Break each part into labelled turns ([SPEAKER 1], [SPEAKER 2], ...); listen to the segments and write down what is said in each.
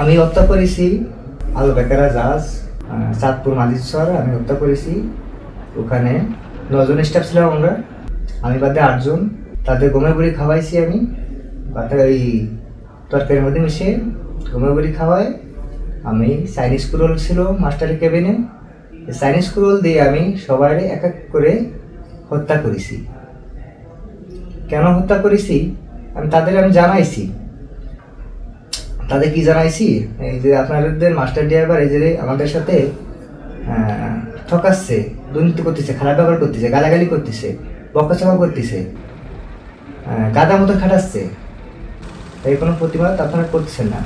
[SPEAKER 1] আমি হত্যা করেছি আল বেকারা জাহাজ চাঁদপুর মালিশ্বর আমি হত্যা করেছি। ওখানে 9 জন স্টাফ ছিলাম আমরা, আমি বাদে 8 জন। তাদের গমের বড়ি খাওয়াইছি আমি, বাদে ওই তরকারির মধ্যে মিশিয়ে গমের বড়ি খাওয়াই। আমি চাইনিজ কুরোল ছিল মাস্টারের কেবিনে, চাইনিজ কুরোল দিয়ে আমি সবাই এক এক করে হত্যা করেছি। কেন হত্যা করেছি আমি তাদের জানাইছি। তাদের কি জানাইছি, এই যে আপনাদের মাস্টার ড্রাইভার এই যে আমাদের সাথে ঠকাচ্ছে, দুর্নীতি করতেছে, খারাপ ব্যবহার করতেছে, গালাগালি করতেছে, বকাচকা করতেছে, গাদা মতো খাটাচ্ছে, এই কোনো প্রতিবাদ আপনারা করতেছেন না।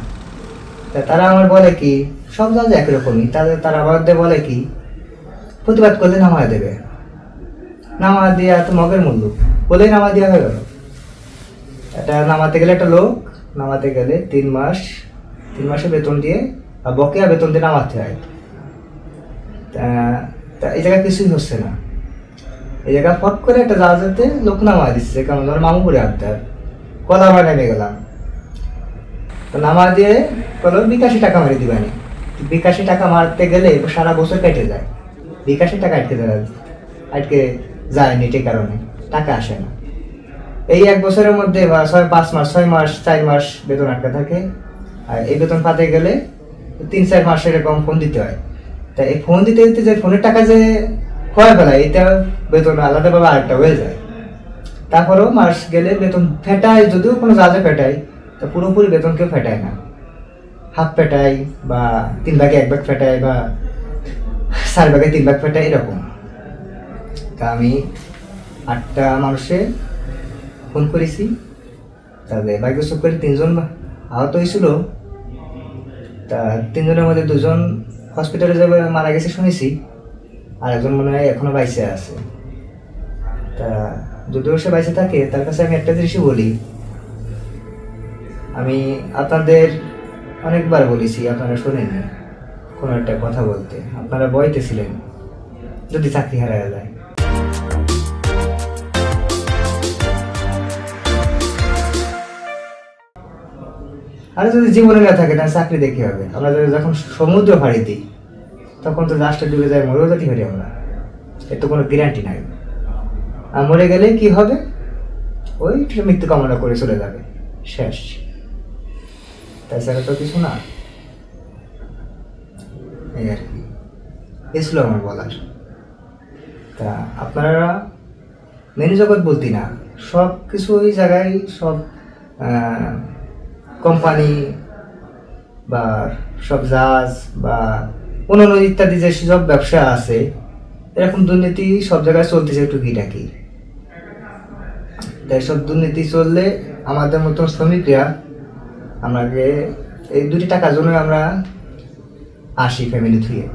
[SPEAKER 1] তারা আমার বলে কি সব জায়গায় একই রকমই, তারা আমাদের বলে কি প্রতিবাদ করলে নামা দেবে, নামা দিয়ে এত মগের মূল্য বলেই নামা দেওয়া হয়ে গেল। এটা নামাতে গেলে একটা লোক নামাতে গেলে 3 মাসের বেতন দিয়ে বা বকেয়া বেতন দিয়ে নামাতে হয়। তা এই জায়গায় কিছুই হচ্ছে না। এই জায়গায় ফট করে একটা জাহাজেতে লোক নামা দিচ্ছে, কেমন ধর মামুপুরে আড্ডার কলা আমরা নেমে গেলাম। তো নামা দিয়ে বলো 82 টাকা মারি দিবানি। 82 টাকা মারতে গেলে সারা বছর কেটে যায়, 82 টাকা আটকে যায় নেটের কারণে টাকা আসে না। এই 1 বছরের মধ্যে বা 5 মাস 6 মাস 4 মাস বেতন আটকে থাকে। আর এই বেতন পাতে গেলে 3-4 মাস এরকম ফোন দিতে হয়। তাই এই ফোন দিতে দিতে যে ফোনের টাকা যে খোয়া ফেলায়, এটা বেতন আলাদাভাবে আরেকটা হয়ে যায়। তারপরেও মাস গেলে বেতন ফেটায়, যদিও কোনো জাহাজে ফেটায়, তা পুরোপুরি বেতন কেউ ফেটায় না, হাফ ফেটায় বা 3 ভাগে 1 ভাগ ফেটায় বা 4 ভাগে 3 ভাগ ফেটায় এরকম। তা আমি 8টা মানুষে ফোন করেছি, তাদের ভাগ্য চোখ করে 3 জন আহত হয়েছিল। তা 3 জনের মধ্যে 2 জন হসপিটালে যাবে মারা গেছে শুনেছি, আর একজন মনে হয় এখনো বাইসে আছে। তা যদিও সে বাইসে থাকে, তার কাছে আমি একটা জিনিসই বলি, আমি আপনাদের অনেকবার বলেছি, আপনারা শোনেননি কোনো একটা কথা বলতে, আপনারা বইতেছিলেন যদি চাকরি হারায় যায়। আর যদি জীবনে না থাকে তাহলে চাকরি দেখতে হবে। আমরা যখন সমুদ্র ফাড়ি দিই তখন তো জাহাজটা ডুবে যায়, মরেও যেতে পারি আমরা, এর তো কোনো গ্যারান্টি নাই। আর মরে গেলে কি হবে, ওই মৃত্যু কামনা করে চলে যাবে, শেষ, তাছাড়া তো কিছু না। এই আর কি, এ ছিল আমার বলার। তা আপনারা মেনু জগৎ বলতি না, সব কিছু ওই জায়গায় সব কোম্পানি বা সব জাহাজ বা অন্যান্য ইত্যাদি যে সব ব্যবসা আছে, এরকম দুর্নীতি সব জায়গায় চলতেছে টুকিটাকি। তাই সব দুর্নীতি চললে আমাদের মতন শ্রমিকরা আমাকে এই 2টি টাকার জন্য আমরা আসি ফ্যামিলি থুয়ে,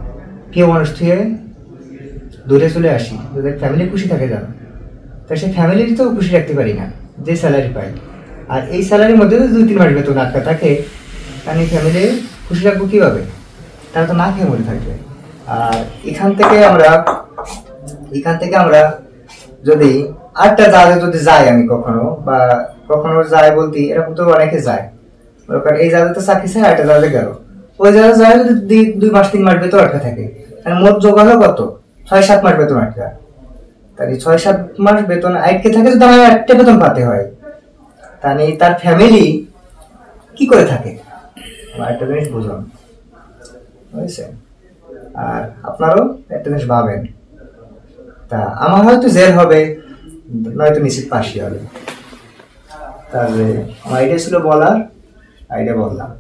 [SPEAKER 1] কেউ মানুষ থুয়ে দূরে চলে আসি, যাদের ফ্যামিলি খুশি থাকে জানো। তাই সেই ফ্যামিলির তো খুশি রাখতে পারি না যে স্যালারি পাই, আর এই স্যালারির মধ্যে যদি 2-3 মাস বেতন আটকা থাকে, তাহলে ফ্যামিলি খুশি রাখবো কীভাবে? তারা তো না খেয়ে মরে থাকবে। আর এখান থেকে আমরা যদি 8টা জাহাজে যদি যাই, আমি কখনো যাই বলতে এরকম তো অনেকে যায়, এই জাহাজে তো চাকরি চাই 8টা জাহাজে গেল, ওই জাহাজে যায় যদি 2 মাস 3 মাস বেতন আটকা থাকে, তাহলে মোট যোগ হলো কত? 6-7 মাস বেতন আটকা। তাহলে 6-7 মাস বেতন আটকে থাকে, যদি আমার 1টা বেতন পাতে হয়, তাহলে তার ফ্যামিলি কি করে থাকে? আমার একটা জিনিস বুঝুন, বুঝছেন? আর আপনারও একটা জিনিস ভাবেন। তা আমার হয়তো জেল হবে, নয়তো নিশ্চিত ফাঁসি হবে। তাহলে আমার আইডিয়া ছিল বলার, আইডিয়া বললাম।